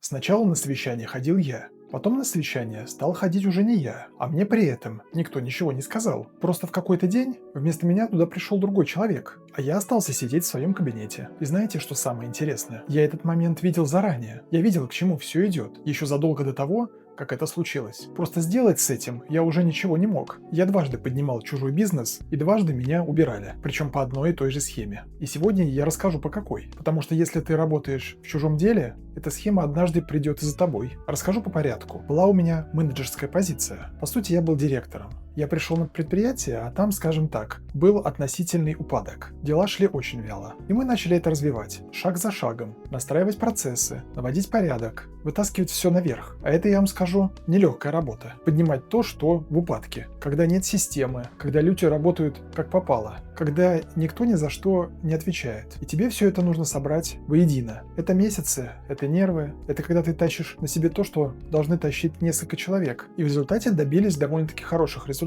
Сначала на совещание ходил я, потом на совещание стал ходить уже не я, а мне при этом никто ничего не сказал. Просто в какой-то день вместо меня туда пришел другой человек, а я остался сидеть в своем кабинете. И знаете, что самое интересное? Я этот момент видел заранее. Я видел, к чему все идет, еще задолго до того, как это случилось. Просто сделать с этим я уже ничего не мог. Я дважды поднимал чужой бизнес, и дважды меня убирали. Причем по одной и той же схеме. И сегодня я расскажу по какой. Потому что если ты работаешь в чужом деле, эта схема однажды придет и за тобой. Расскажу по порядку. Была у меня менеджерская позиция. По сути, я был директором. Я пришел на предприятие, а там, скажем так, был относительный упадок. Дела шли очень вяло. И мы начали это развивать, шаг за шагом, настраивать процессы, наводить порядок, вытаскивать все наверх. А это, я вам скажу, нелегкая работа. Поднимать то, что в упадке. Когда нет системы, когда люди работают как попало, когда никто ни за что не отвечает. И тебе все это нужно собрать воедино. Это месяцы, это нервы, это когда ты тащишь на себе то, что должны тащить несколько человек. И в результате добились довольно-таки хороших результатов.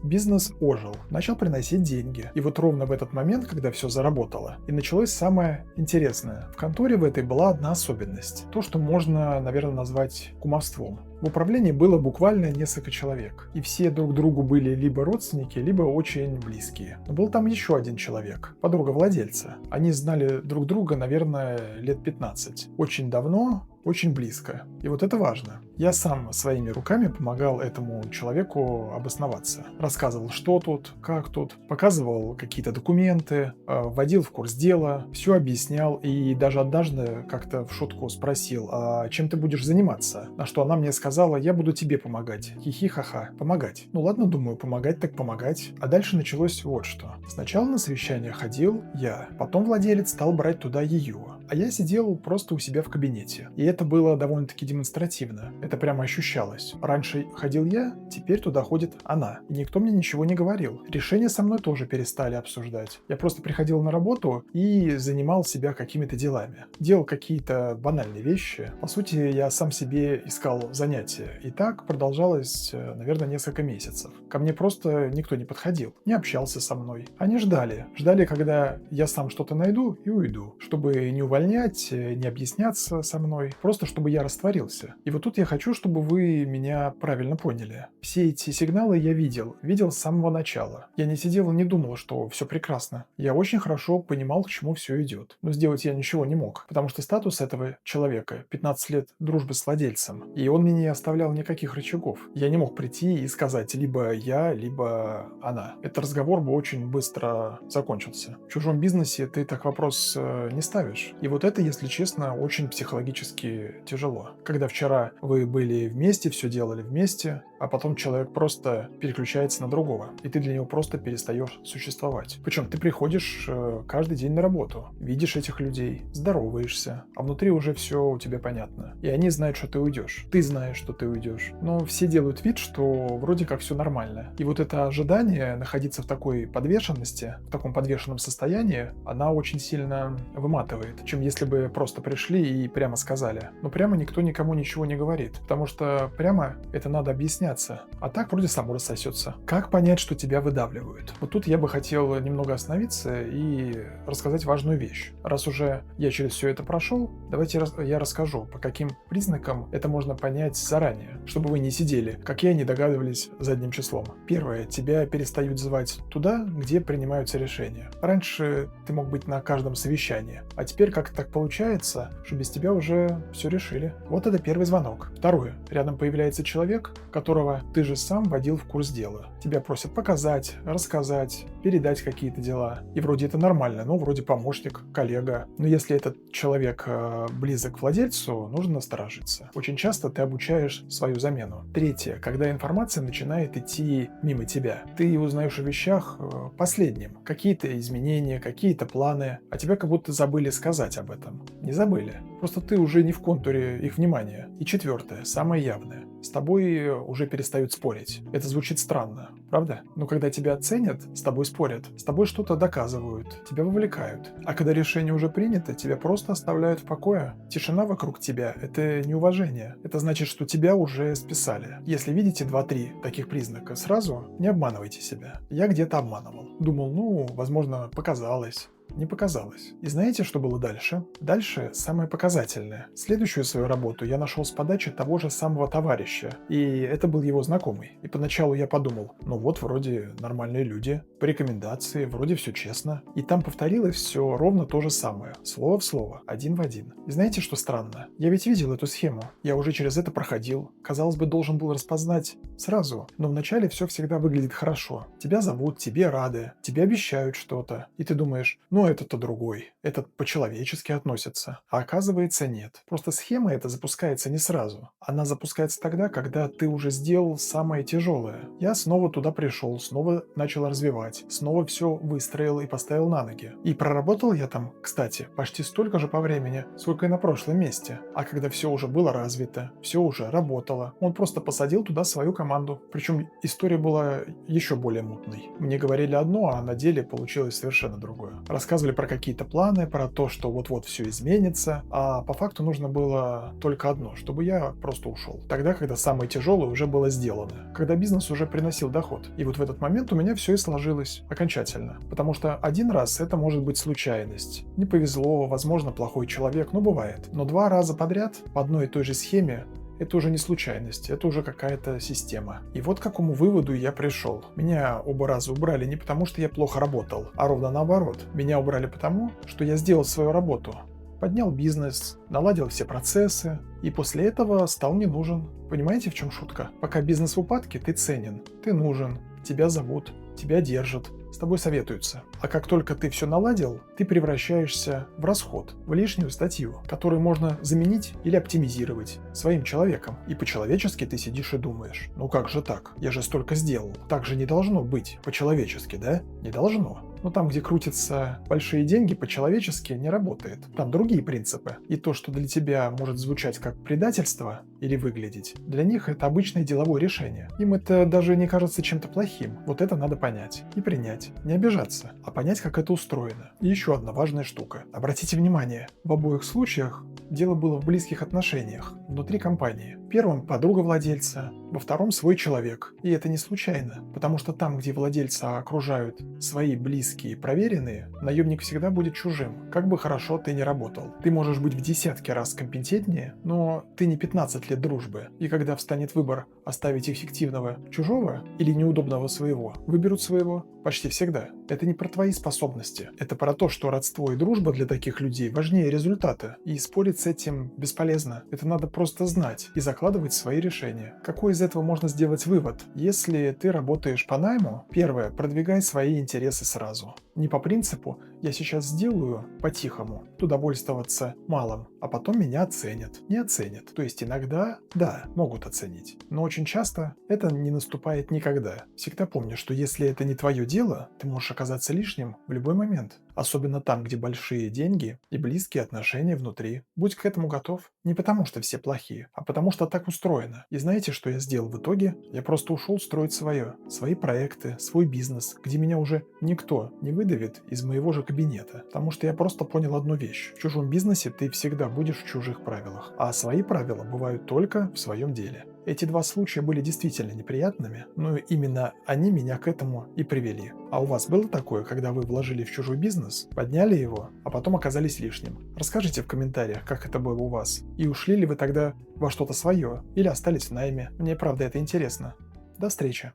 Бизнес ожил, начал приносить деньги. И вот ровно в этот момент, когда все заработало, и началось самое интересное. В конторе в этой была одна особенность. То, что можно, наверное, назвать кумовством. В управлении было буквально несколько человек. И все друг другу были либо родственники, либо очень близкие. Но был там еще один человек, подруга владельца. Они знали друг друга, наверное, лет 15. Очень давно, очень близко. И вот это важно. Я сам своими руками помогал этому человеку обосноваться. Рассказывал, что тут, как тут, показывал какие-то документы, вводил в курс дела, все объяснял и даже однажды как-то в шутку спросил, а чем ты будешь заниматься? На что она мне сказала, я буду тебе помогать. Хихи-ха-ха. Помогать. Ну ладно, думаю, помогать так помогать. А дальше началось вот что. Сначала на совещание ходил я, потом владелец стал брать туда ее. А я сидел просто у себя в кабинете. И это было довольно-таки демонстративно. Это прямо ощущалось. Раньше ходил я, теперь туда ходит она. И никто мне ничего не говорил. Решения со мной тоже перестали обсуждать. Я просто приходил на работу и занимал себя какими-то делами. Делал какие-то банальные вещи. По сути, я сам себе искал занятия. И так продолжалось, наверное, несколько месяцев. Ко мне просто никто не подходил, не общался со мной. Они ждали. Ждали, когда я сам что-то найду и уйду. Чтобы не увольнять, не объясняться со мной. Просто чтобы я растворился. И вот тут я хочу, чтобы вы меня правильно поняли. Все эти сигналы я видел с самого начала. Я не сидел и не думал, что все прекрасно. Я очень хорошо понимал, к чему все идет. Но сделать я ничего не мог, потому что статус этого человека 15 лет дружбы с владельцем, и он мне не оставлял никаких рычагов. Я не мог прийти и сказать либо я, либо она. Этот разговор бы очень быстро закончился. В чужом бизнесе ты так вопрос не ставишь. И вот это, если честно, очень психологически тяжело. Когда вчера вы были вместе, все делали вместе, а потом человек просто переключается на другого, и ты для него просто перестаешь существовать. Причем ты приходишь каждый день на работу, видишь этих людей, здороваешься, а внутри уже все у тебя понятно. И они знают, что ты уйдешь. Ты знаешь, что ты уйдешь. Но все делают вид, что вроде как все нормально. И вот это ожидание находиться в такой подвешенности, в таком подвешенном состоянии, она очень сильно выматывает, чем если бы просто пришли и прямо сказали. Но прямо никто никому ничего не говорит, потому что прямо это надо объяснять. А так вроде само рассосется. Как понять, что тебя выдавливают? Вот тут я бы хотел немного остановиться и рассказать важную вещь. Раз уже я через все это прошел, давайте я расскажу, по каким признакам это можно понять заранее, чтобы вы не сидели, как я, не догадывались задним числом. Первое. Тебя перестают звать туда, где принимаются решения. Раньше ты мог быть на каждом совещании, а теперь как-то так получается, что без тебя уже все решили. Вот это первый звонок. Второе. Рядом появляется человек, которого ты же сам вводил в курс дела. Тебя просят показать, рассказать, передать какие-то дела. И вроде это нормально, ну вроде помощник, коллега. Но если этот человек близок к владельцу, нужно насторожиться. Очень часто ты обучаешь свою замену. Третье. Когда информация начинает идти мимо тебя. Ты узнаешь о вещах последним. Какие-то изменения, какие-то планы, а тебя как будто забыли сказать об этом. Не забыли. Просто ты уже не в контуре их внимания. И четвертое, самое явное. С тобой уже перестают спорить. Это звучит странно, правда? Но когда тебя оценят, с тобой спорят, с тобой что-то доказывают, тебя вовлекают. А когда решение уже принято, тебя просто оставляют в покое. Тишина вокруг тебя – это неуважение. Это значит, что тебя уже списали. Если видите 2-3 таких признака сразу, не обманывайте себя. Я где-то обманывал. Думал, возможно, показалось. не показалось. И знаете, что было дальше? Дальше самое показательное. Следующую свою работу я нашел с подачи того же самого товарища, и это был его знакомый. И поначалу я подумал, ну вот вроде нормальные люди, по рекомендации, вроде все честно. И там повторилось все ровно то же самое, слово в слово, один в один. И знаете, что странно? Я ведь видел эту схему, я уже через это проходил, казалось бы, должен был распознать сразу, но вначале все всегда выглядит хорошо. Тебя зовут, тебе рады, тебе обещают что-то, и ты думаешь, ну этот-то другой, этот по-человечески относится. А оказывается нет. Просто схема эта запускается не сразу. Она запускается тогда, когда ты уже сделал самое тяжелое. Я снова туда пришел, снова начал развивать, снова все выстроил и поставил на ноги. И проработал я там, кстати, почти столько же по времени, сколько и на прошлом месте. А когда все уже было развито, все уже работало, он просто посадил туда свою команду. Причем история была еще более мутной. Мне говорили одно, а на деле получилось совершенно другое. Рассказывали про какие-то планы, про то, что вот-вот все изменится, а по факту нужно было только одно, чтобы я просто ушел. Тогда, когда самое тяжелое уже было сделано, когда бизнес уже приносил доход. И вот в этот момент у меня все и сложилось окончательно. Потому что один раз это может быть случайность. Не повезло, возможно, плохой человек, но бывает. Но 2 раза подряд по одной и той же схеме это уже не случайность, это уже какая-то система. И вот к какому выводу я пришел. Меня оба раза убрали не потому, что я плохо работал, а ровно наоборот. Меня убрали потому, что я сделал свою работу. Поднял бизнес, наладил все процессы, и после этого стал не нужен. Понимаете, в чем шутка? Пока бизнес в упадке, ты ценен, ты нужен, тебя зовут, тебя держат, с тобой советуются. А как только ты все наладил, ты превращаешься в расход, в лишнюю статью, которую можно заменить или оптимизировать своим человеком. И по-человечески ты сидишь и думаешь, ну как же так? Я же столько сделал. Так же не должно быть по-человечески, да? Не должно. Но там, где крутятся большие деньги, по-человечески не работает. Там другие принципы. И то, что для тебя может звучать как предательство или выглядеть, для них это обычное деловое решение. Им это даже не кажется чем-то плохим. Вот это надо понять и принять. Не обижаться, а понять, как это устроено. И еще одна важная штука. Обратите внимание, в обоих случаях дело было в близких отношениях внутри компании. В первом подруга владельца, во втором свой человек. И это не случайно, потому что там, где владельца окружают свои близкие проверенные, наемник всегда будет чужим, как бы хорошо ты ни работал. Ты можешь быть в десятки раз компетентнее, но ты не 15 лет дружбы. И когда встанет выбор оставить эффективного чужого или неудобного своего, выберут своего почти всегда. Это не про твои способности, это про то, что родство и дружба для таких людей важнее результата, и спорить с этим бесполезно. Это надо просто знать и закладывать свои решения. Какой из этого можно сделать вывод? Если ты работаешь по найму, первое, продвигай свои интересы сразу. Не по принципу «я сейчас сделаю по-тихому», тут довольствоваться малым, а потом меня оценят. Не оценят. То есть иногда, да, могут оценить. Но очень часто это не наступает никогда. Всегда помни, что если это не твое дело, ты можешь оказаться лишним в любой момент. Особенно там, где большие деньги и близкие отношения внутри. Будь к этому готов. Не потому, что все плохие, а потому, что так устроено. И знаете, что я сделал в итоге? Я просто ушел строить свое. Свои проекты, свой бизнес, где меня уже никто не выдавит из моего же кабинета. Потому что я просто понял одну вещь. В чужом бизнесе ты всегда будешь в чужих правилах. А свои правила бывают только в своем деле. Эти 2 случая были действительно неприятными, но именно они меня к этому и привели. А у вас было такое, когда вы вложили в чужой бизнес, подняли его, а потом оказались лишним? Расскажите в комментариях, как это было у вас. И ушли ли вы тогда во что-то свое, или остались в найме? Мне правда это интересно. До встречи.